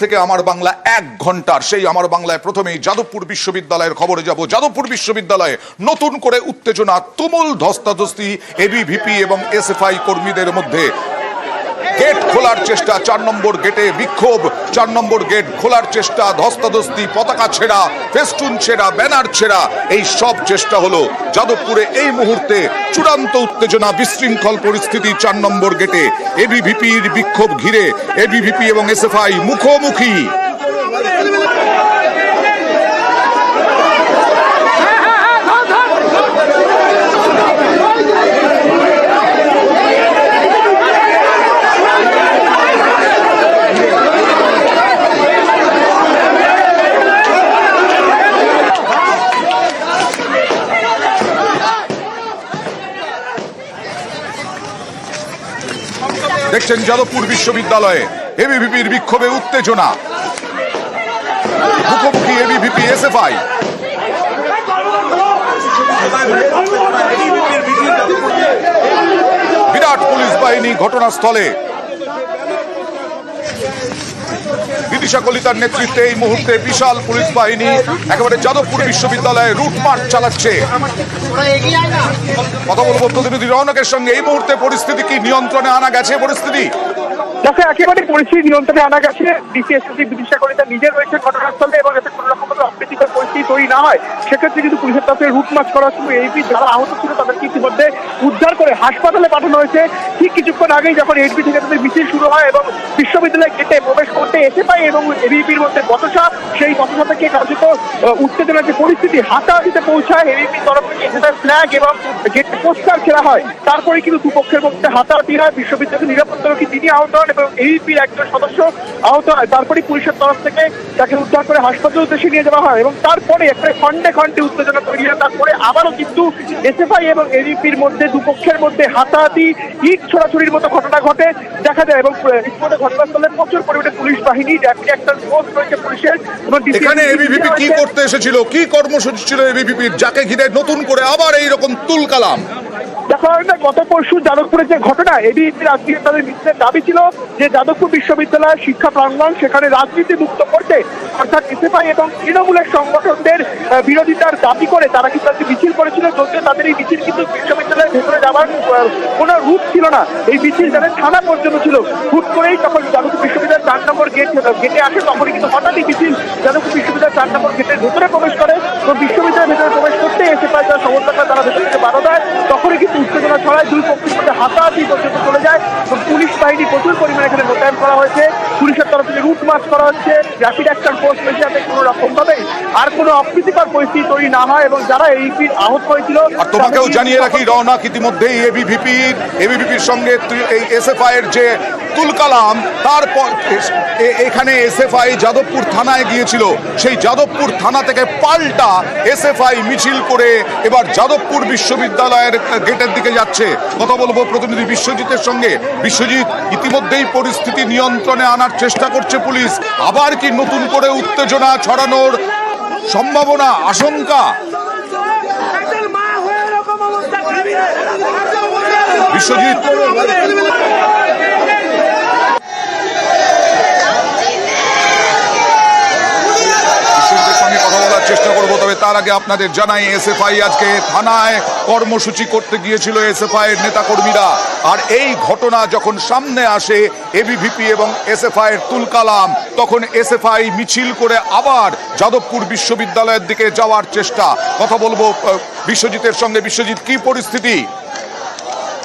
থেকে আমার বাংলা 1 ঘন্টার সেই আমার বাংলায় প্রথমেই যাদবপুর বিশ্ববিদ্যালয়ের খবরে যাব। যাদবপুর বিশ্ববিদ্যালয়ে নতুন করে উত্তেজনা, তুমুল ধস্তাধস্তি এবিভিপি এবং এসএফআই কর্মীদের মধ্যে। গেট খোলার চেষ্টা, 4 নম্বর গেটে বিক্ষোভ, 4 নম্বর গেট খোলার চেষ্টা, ধস্তাধস্তি, পতাকা ছেঁড়া, ফেস্টুন ছেঁড়া, ব্যানার ছেঁড়া, এই সব চেষ্টা হলো। যাদবপুরে এই মুহূর্তে চূড়ান্ত উত্তেজনা, বিশৃঙ্খল পরিস্থিতি 4 নম্বর গেটে। এবিভিপির বিক্ষোভ ঘিরে এবিভিপি এবং এসএফআই মুখোমুখি। দেখছেন যাদবপুর বিশ্ববিদ্যালয়ে এবিভিপির বিক্ষোভে উত্তেজনা, মুখোমুখি এবিভিপি এসএফআই। বিরাট পুলিশ বাহিনী ঘটনাস্থলে। বিদিশা কলিতার নেতৃত্বে এই মুহূর্তে বিশাল পুলিশ বাহিনী একেবারে যাদবপুর বিশ্ববিদ্যালয়ে রুট মার্চ চালাচ্ছে। কথা বলবো প্রতিনিধি রৌনকের সঙ্গে। এই মুহূর্তে পরিস্থিতি কি নিয়ন্ত্রণে আনা গেছে? পরিস্থিতি একেবারে পরিস্থিতি নিয়ন্ত্রণে আনা গেছে। ডিসিএসসি বিদিশা কলিতা নিজে রয়েছে ঘটনাস্থলে এবং যাতে কোনো রকম অপ্রীতিকর পরিস্থিতি তৈরি না হয় সেক্ষেত্রে কিন্তু পুলিশের তরফে রুট মার্চ করা শুরু। এইপি যারা আহত ছিল তাদেরকে ইতিমধ্যে উদ্ধার করে হাসপাতালে পাঠানো হয়েছে। ঠিক কিছুক্ষণ আগেই যখন এইচপি থেকে তাদের মিছিল শুরু হয় এবং বিশ্ববিদ্যালয়ে গেটে প্রবেশ করতে এসএফআই এবং এবিভিপির মধ্যে বচসা, সেই বচসা থেকে কার্যত উত্তেজনার যে পরিস্থিতি হাতাহাতিতে পৌঁছায়। এবিভিপির তরফ থেকে এসএফআই ফ্ল্যাগ এবং গেটে পোস্টার ছেড়া হয়। তারপরে কিন্তু দুপক্ষের মধ্যে হাতাহাতি হয়। বিশ্ববিদ্যালয়ের নিরাপত্তারক্ষী তিনি আহত হন এবং এবিভিপির একজন সদস্য আহত হয়। তারপরে পুলিশের তরফ থেকে তাকে উদ্ধার করে হাসপাতালের উদ্দেশ্যে নিয়ে যাওয়া হয় এবং তারপরে একটা খন্ডে খন্ডে উত্তেজনা তৈরি হয়। তারপরে আবারও কিন্তু এসএফআই এবং এবিভিপির মধ্যে দুপক্ষের মধ্যে হাতাহাতি, ইট ছোড়াছুড়ির মতো ঘটনা ঘটে দেখা যায় এবং ইতিমধ্যে ঘটনাস্থলে প্রচুর পরিমাণে পুলিশ বাহিনী, র্যাপিড অ্যাকশন ফোর্স রয়েছে পুলিশের। এখানে এবিভিপি কি করতে এসেছিল, কি কর্মসূচি ছিল এবিভিপির, যাকে ঘিরে নতুন করে আবার এইরকম তুলকালাম? দেখো, গত পরশু যাদবপুরে যে ঘটনা, এবিভিপির আজকে তাদের মিছিলের দাবি ছিল যে যাদবপুর বিশ্ববিদ্যালয়ের শিক্ষা প্রাঙ্গণ সেখানে রাজনীতি মুক্ত করতে, অর্থাৎ এসএফআই এবং তৃণমূলের সংগঠনদের বিরোধিতার দাবি করে তারা কিন্তু আজকে মিছিল করেছিল। যদিও তাদের এই মিছিল কিন্তু বিশ্ববিদ্যালয়ের ভেতরে যাওয়ার কোনো রুট ছিল না, এই মিছিল তাদের থানা পর্যন্ত ছিল। হুট করেই যখন যাদবপুর বিশ্ববিদ্যালয়ের 4 নম্বর গেটে আসে তখনই কিন্তু হঠাৎই মিছিল যাদবপুর বিশ্ববিদ্যালয়ের 4 নম্বর গেটের ভেতরে প্রবেশ করে। তো বিশ্ববিদ্যালয়ের ভেতরে প্রবেশ করতে এসএফআই যারা সমর্থকরা তারা ভেতর থেকে বাধা দেয়। তখনই কিন্তু উত্তেজনা ছড়ায়, দুই পক্ষের মধ্যে হাতাহাতি পর্যন্ত চলে যায়। পুলিশ বাহিনী প্রচুর পরিমাণে এখানে মোতায়েন করা হয়েছে। পুলিশের তরফ থেকে রুট মার্চ করা হচ্ছে, র্যাপিড অ্যাকশন ফোর্স রয়েছে যাতে কোনো রকম ভাবে আর কোনো অপ্রীতিকর পরিস্থিতি তৈরি না হয় এবং যারা এই আহত হয়েছিল। আর তোমাকেও জানিয়ে রাখি রওনক, ইতিমধ্যেই এবিভিপির সঙ্গে এই এসএফআই এর যে তুলকালাম, তারপর এখানে এসএফআই যাদবপুর থানায় গিয়েছিল। সেই যাদবপুর থানা থেকে পাল্টা এসএফআই মিছিল করে এবার যাদবপুর বিশ্ববিদ্যালয়ের গেটের দিকে যাচ্ছে। কথা বলবো প্রতিনিধি বিশ্বজিতের সঙ্গে। বিশ্বজিৎ, ইতিমধ্যেই পরিস্থিতি নিয়ন্ত্রণে আনার চেষ্টা করছে পুলিশ, আবার কি নতুন করে উত্তেজনা ছড়ানোর সম্ভাবনা, আশঙ্কা? বিশ্বজিৎ, চেষ্টা করবো, তবে তার আগে আপনাদের জানাই এসএফআই আজকে থানায় কর্মসূচি করতে গিয়েছিল এসএফআই এর নেতাকর্মীরা। আর এই ঘটনা যখন সামনে আসে এবিভিপি এবং এসএফআই এর তুলকালাম, তখন এসএফআই মিছিল করে আবার যাদবপুর বিশ্ববিদ্যালয়ের দিকে যাওয়ার চেষ্টা। কথা বলবো বিশ্বজিতের সঙ্গে। বিশ্বজিৎ, কি পরিস্থিতি?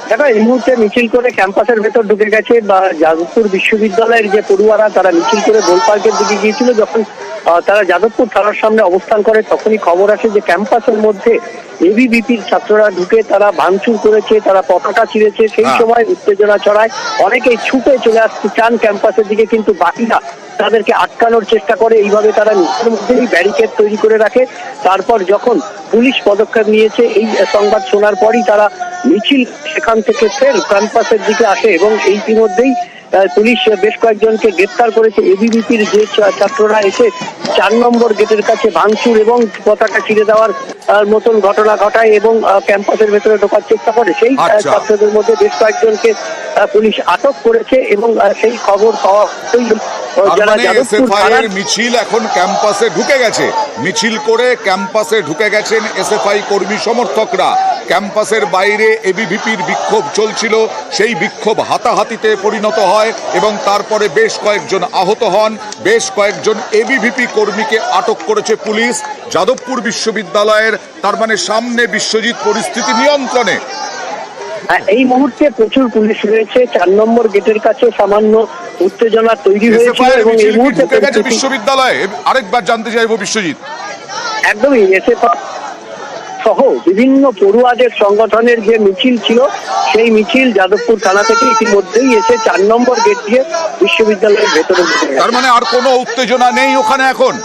দেখো, এই মুহূর্তে মিছিল করে ক্যাম্পাসের ভেতর ঢুকে গেছে বা যাদবপুর বিশ্ববিদ্যালয়ের যে পড়ুয়ারা তারা মিছিল করে গোল পার্কের দিকে গিয়েছিল। যখন তারা যাদবপুর থানার সামনে অবস্থান করে তখনই খবর আসে যে ক্যাম্পাসের মধ্যে এবিভিপির ছাত্ররা ঢুকে তারা ভাঙচুর করেছে, তারা পতাকা ছিঁড়েছে। সেই সময় উত্তেজনা ছড়ায়, অনেকেই ছুটে চলে আসতে চান ক্যাম্পাসের দিকে, কিন্তু বাকিরা তাদেরকে আটকানোর চেষ্টা করে। এইভাবে তারা নিজের মধ্যেই ব্যারিকেড তৈরি করে রাখে। তারপর যখন পুলিশ পদক্ষেপ নিয়েছে এই সংবাদ শোনার পরই তারা মিছিল সেখান থেকে ফের ক্যাম্পাসের দিকে আসে এবং ইতিমধ্যেই পুলিশ বেশ কয়েকজনকে গ্রেপ্তার করেছে। এবিভিপির যে ছাত্ররা এসে 4 নম্বর গেটের কাছে ভাঙচুর এবং পতাকা ছিঁড়ে দেওয়ার মতন ঘটনা ঘটায় এবং ক্যাম্পাসের ভেতরে ঢোকার চেষ্টা করে, সেই ছাত্রদের মধ্যে বেশ কয়েকজনকে পুলিশ আটক করেছে এবং সেই খবর পাওয়া যারা এসএফআই মিছিল এখন ক্যাম্পাসে ঢুকে গেছে, মিছিল করে ক্যাম্পাসে ঢুকে গেছেন এসএফআই কর্মী সমর্থকরা। ক্যাম্পাসের বাইরে এবিভিপির বিক্ষোভ চলছিল, সেই বিক্ষোভ হাতাহাতিতে পরিণত হয় এবং তারপরে বেশ কয়েকজন আহত হন। বেশ কয়েকজন এবিভিপি কর্মীকে আটক করেছে পুলিশ যাদবপুর বিশ্ববিদ্যালয়ের, তার মানে সামনে বিশ্বজিৎ পরিস্থিতি নিয়ন্ত্রণে। এই মুহূর্তে প্রচুর পুলিশ রয়েছে 4 নম্বর গেটের কাছে, সামান্য উত্তেজনা তৈরি হয়েছে এবং এই মুহূর্তে বিশ্ববিদ্যালয়ে আরেকবার জানতে চাইবো বিশ্বজিৎ। একদমই এসএফআই সহ বিভিন্ন পড়ুয়াদের সংগঠনের যে মিছিল ছিল, সেই মিছিল যাদবপুর থানা থেকে ইতিমধ্যেই এসে 4 নম্বর গেট দিয়ে বিশ্ববিদ্যালয়ের ভেতরে। তার মানে আর কোনো উত্তেজনা নেই ওখানে এখন?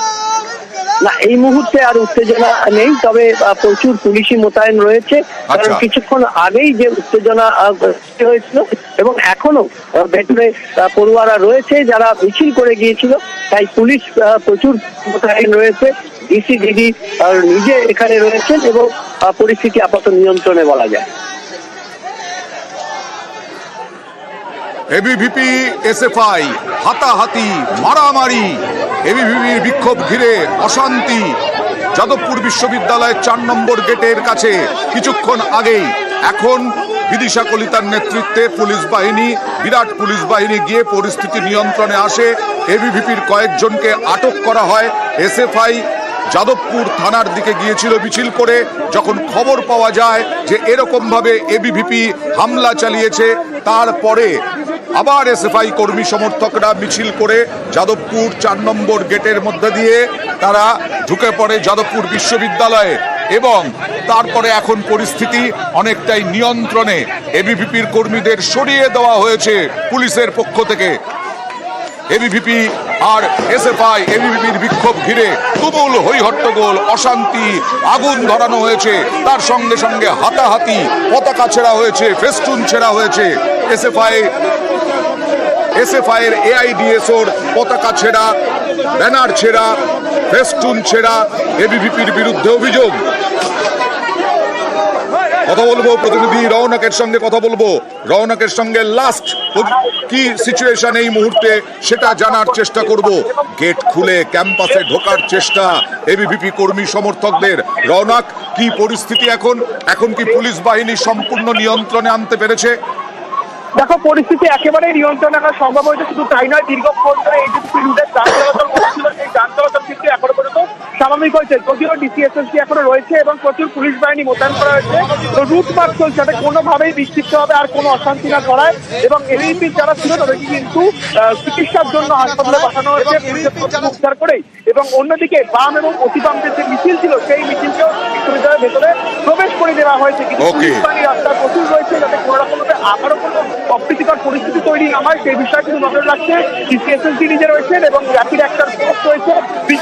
না, এই মুহূর্তে আর উত্তেজনা নেই, তবে প্রচুর পুলিশি মোতায়েন রয়েছে। কারণ কিছুক্ষণ আগেই যে উত্তেজনা হয়েছিল এবং এখনো ভেতরে পড়ুয়ারা রয়েছে যারা মিছিল করে গিয়েছিল, তাই পুলিশ প্রচুর মোতায়েন রয়েছে। ডিসি দিদি নিজে এখানে রয়েছেন এবং পরিস্থিতি আপাতত নিয়ন্ত্রণে বলা যায়। এবিভিপি এসএফআই হাতাহাতি, মারামারি, এবিভিপির বিক্ষোভ ঘিরে অশান্তি যাদবপুর বিশ্ববিদ্যালয়ের 4 নম্বর গেটের কাছে কিছুক্ষণ আগেই। এখন বিদিশা কলিতার নেতৃত্বে পুলিশ বাহিনী, বিরাট পুলিশ বাহিনী গিয়ে পরিস্থিতি নিয়ন্ত্রণে আসে। এবিভিপির কয়েকজনকে আটক করা হয়। এসএফআই যাদবপুর থানার দিকে গিয়েছিল মিছিল করে, যখন খবর পাওয়া যায় যে এরকম ভাবে এবিভিপি হামলা চালিয়েছে, তারপরে আবার এসএফআই কর্মী সমর্থকরা মিছিল করে যাদবপুর 4 নম্বর গেটের মধ্যে দিয়ে তারা ঢুকে পড়ে যাদবপুর বিশ্ববিদ্যালয়ে এবং তারপরে এখন পরিস্থিতি অনেকটাই নিয়ন্ত্রণে। এবিভিপির কর্মীদের সরিয়ে দেওয়া হয়েছে পুলিশের পক্ষ থেকে। এবিভিপি আর এসএফআই এবিভিপির বিক্ষোভ ঘিরে তুমুল হইহট্টগোল, অশান্তি, আগুন ধরানো হয়েছে, তার সঙ্গে সঙ্গে হাতাহাতি, পতাকা ছেঁড়া হয়েছে, ফেস্টুন ছেঁড়া হয়েছে। এসএফআই এর এআইডিএসওর পতাকা ছেঁড়া, ব্যানার ছেঁড়া, ফেস্টুন ছেঁড়া, এবিভিপির বিরুদ্ধে অভিযোগ। কথা বলবো প্রতিনিধি রওনকের সঙ্গে, কথা বলবো রওনকের সঙ্গে। লাস্ট কি সিচুয়েশন এই মুহূর্তে সেটা জানার চেষ্টা করব। গেট খুলে ক্যাম্পাসে ঢোকার চেষ্টা এবিভিপি কর্মী সমর্থকদের। রওনক, কি পরিস্থিতি এখন? এখন কি পুলিশ বাহিনী সম্পূর্ণ নিয়ন্ত্রণে আনতে পেরেছে? দেখো, পরিস্থিতি একেবারে নিয়ন্ত্রণ আনা সম্ভব হয়েছে। শুধু তাই নয়, দীর্ঘক্ষণ ধরে এই যে রুটের যান চলাচল করছিল, সেই যান চলাচল কিন্তু এখনো পর্যন্ত স্বাভাবিক হয়েছে। যদিও ডিসিএসএসসি এখনো রয়েছে এবং প্রচুর পুলিশ বাহিনী মোতায়েন করা হয়েছে। তো রুট মার্চ চলছে, যাতে কোনোভাবেই বিক্ষিপ্ত হবে আর কোনো অশান্তি না করায়। এবং এবিভিপির যারা ছিল তাদেরকে কিন্তু চিকিৎসার জন্য হাসপাতালে পাঠানো হয়েছে পুলিশের উদ্ধার করেই। এবং অন্যদিকে বাম এবং অতিবামদের যে মিছিল ছিল, সেই মিছিলকেও বিশ্ববিদ্যালয়ের ভেতরে প্রবেশ করে দেওয়া হয়েছে। কিন্তু পুলিশ বাহিনী রাস্তা প্রচুর রয়েছে, যাতে কোনো রকমভাবে আবারও কোনো অপ্রীতিকর পরিস্থিতি তৈরি না হয়, সেই বিষয়ে কিন্তু নজর রাখছে ডিসিএসএসসি নিজে রয়েছেন এবং র্যাপিড অ্যাকশন ফোর্স রয়েছে।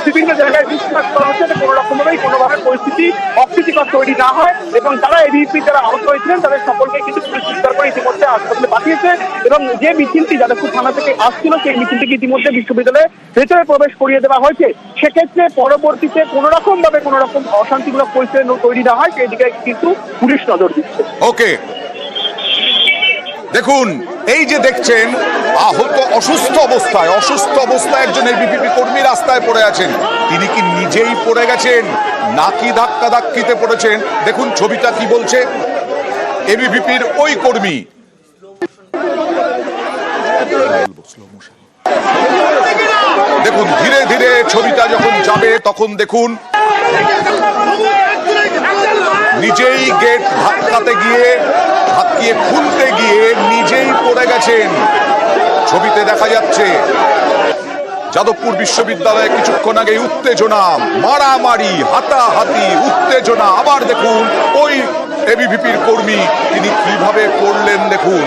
বিভিন্ন জায়গায় বিশ্বাস করা হচ্ছে কোনো রকমভাবেই কোনোভাবে পরিস্থিতি অপ্রীতিকর তৈরি না হয়। এবং তারা এবিভিপি যারা আহত হয়েছিলেন তাদের সকলকে কিন্তু পুলিশ উদ্ধার করে ইতিমধ্যে হাসপাতালে পাঠিয়েছে। এবং যে মিছিলটি যাদবপুর থানা থেকে আসছিল, সেই মিছিলটিকে ইতিমধ্যে বিশ্ববিদ্যালয়ের ভেতরে প্রবেশ করিয়ে দেওয়া হয়েছে। সেক্ষেত্রে পরবর্তীতে কোনো রকম অশান্তিমূলক পরিস্থিতি তৈরি না হয়, সেই দিকে কিন্তু পুলিশ নজর দিচ্ছে। ওকে, দেখুন এই যে দেখছেন আহত, অসুস্থ অবস্থায় একজন এবিভিপি কর্মী রাস্তায় পড়ে আছেন। তিনি কি নিজেই পড়ে গেছেন নাকি ধাক্কাধাক্কিতে পড়েছেন? দেখুন ছবিটা কি বলছে এবিভিপির ওই কর্মী। দেখুন ধীরে ধীরে ছবিটা যখন যাবে তখন দেখুন নিজেই গেট ধাক্কিয়ে খুলতে গিয়ে নিজেই পড়ে গেছেন। ছবিতে দেখা যাচ্ছে যাদবপুর বিশ্ববিদ্যালয়ে কিছুক্ষণ আগে উত্তেজনা, মারামারি, হাতাহাতি, উত্তেজনা। আবার দেখুন ওই এবিভিপির কর্মী, তিনি কিভাবে পড়লেন দেখুন,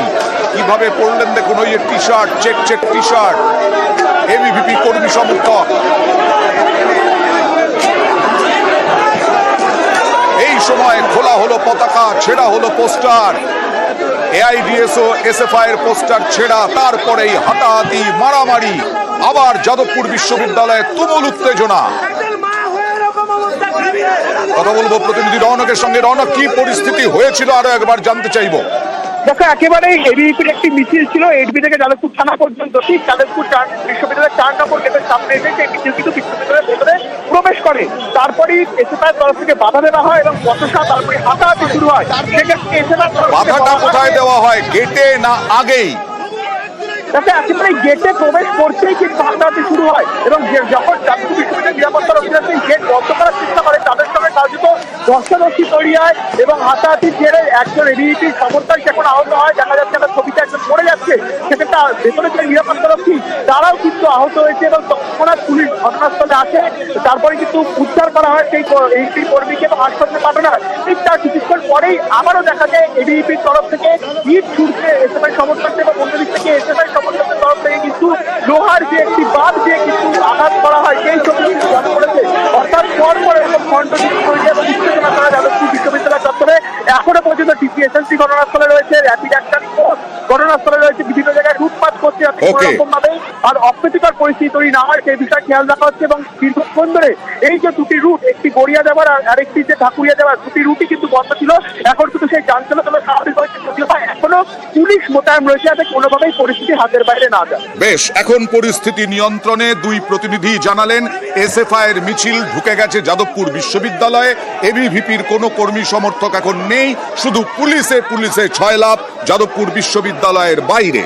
ওই T shirt, check T shirt, ABVP কর্মী সমর্থক। এই সময় খোলা হলো পতাকা, ছেঁড়া হলো পোস্টার। এআইডিএসও এসএফআই এর পোস্টার ছেঁড়া, তারপরেই হাতাহাতি মারামারি, আবার যাদবপুর বিশ্ববিদ্যালয়ে তুমুল উত্তেজনা। কথা বলবো প্রতিনিধি রৌনকের সঙ্গে। রৌনক, কি পরিস্থিতি হয়েছিল আরো একবার জানতে চাইবো। দেখো, একেবারে এবিভিপির একটি মিছিল ছিল এডবি থেকে যাদবপুর থানা পর্যন্ত। ঠিক যাদবপুর বিশ্ববিদ্যালয়ের 4 নম্বর গেটের সামনে এসে সেই মিছিল কিন্তু বিশ্ববিদ্যালয়ের ভেতরে প্রবেশ করে। তারপরেই এসএফআই তরফ থেকে বাধা দেওয়া হয় এবং বচসা, তারপরে হাতাহাতি শুরু হয়। সেক্ষেত্রে এসএফআই বাধাটা কোথায় দেওয়া হয়, গেটে না আগেই? দেখো, একেবারে গেটে প্রবেশ করতেই কিন্তু হাতাহাতি শুরু হয় এবং যখন যাদবপুর বিশ্ববিদ্যালয়ের নিরাপত্তা রক্ষীরা সেই গেট বন্ধ করার চেষ্টা করে, তাদের সঙ্গে কার্যত ধস্তাধস্তি তৈরি হয় এবং হাতাহাতির জেরে একজন এবিভিপির সমর্থক যখন আহত হয়, দেখা যাচ্ছে একটা ছবিতে একজন পড়ে যাচ্ছে, সেক্ষেত্রে ভেতরে যে নিরাপত্তা রক্ষী তারাও কিন্তু আহত হয়েছে এবং তৎক্ষণাৎ পুলিশ ঘটনাস্থলে আসে। তারপরে কিন্তু উদ্ধার করা হয় সেই এবিপি কর্মীকে এবং হাসপাতালে পাঠানো হয়। ঠিক তার কিছুক্ষণ পরেই আবারও দেখা যায় এবিভিপির তরফ থেকে ইট ছুটছে এসএফআই সমর্থকদের এবং অন্যদিক থেকে এসএফআই সমর্থকদের তরফ থেকে কিন্তু লোহার যে একটি বাঁধ দিয়ে কিন্তু আঘাত করা হয়, সেই ছবি কিন্তু জানা পড়েছে। অর্থাৎ পরপর এরকম খণ্ডযুদ্ধ হয়েছে এবং উত্তেজনা করা যাদবপুর বিশ্ববিদ্যালয় চত্বরে। এখনো পর্যন্ত ডিসিএসএলসি ঘটনাস্থলে রয়েছে, র্যাপিড অ্যাকশন ফোর্স ঘটনাস্থলে রয়েছে, বিভিন্ন জায়গায় লুটপাট করছে, যাতে কোনো রকম ভাবে আর অপ্রীতিকর পরিস্থিতি তৈরি না হয় সেই বিষয়ে খেয়াল রাখা হচ্ছে। এবং দীর্ঘক্ষণ ধরে এই যে দুটি রুট, একটি গড়িয়া যাবার আর আরেকটি যে ঢাকুরিয়া যাবার, দুটি রুটই কিন্তু বন্ধ ছিল। এখন কিন্তু সেই যান চলাচল স্বাভাবিক হয়েছে, যদিও বা এখনো পুলিশ মোতায়েন রয়েছে যাতে কোনোভাবেই পরিস্থিতি হাতের বাইরে না যায়। বেশ, এখন পরিস্থিতি নিয়ন্ত্রণে। দুই প্রতিনিধি জানালেন এসএফআই এর মিছিল ঢুকে গেছে যাদবপুর বিশ্ববিদ্যালয়ে, এবিভিপির কোনো কর্মী সমর্থক এখন নেই, শুধু পুলিশে ছয়লাভ যাদবপুর বিশ্ববিদ্যালয়ের বাইরে।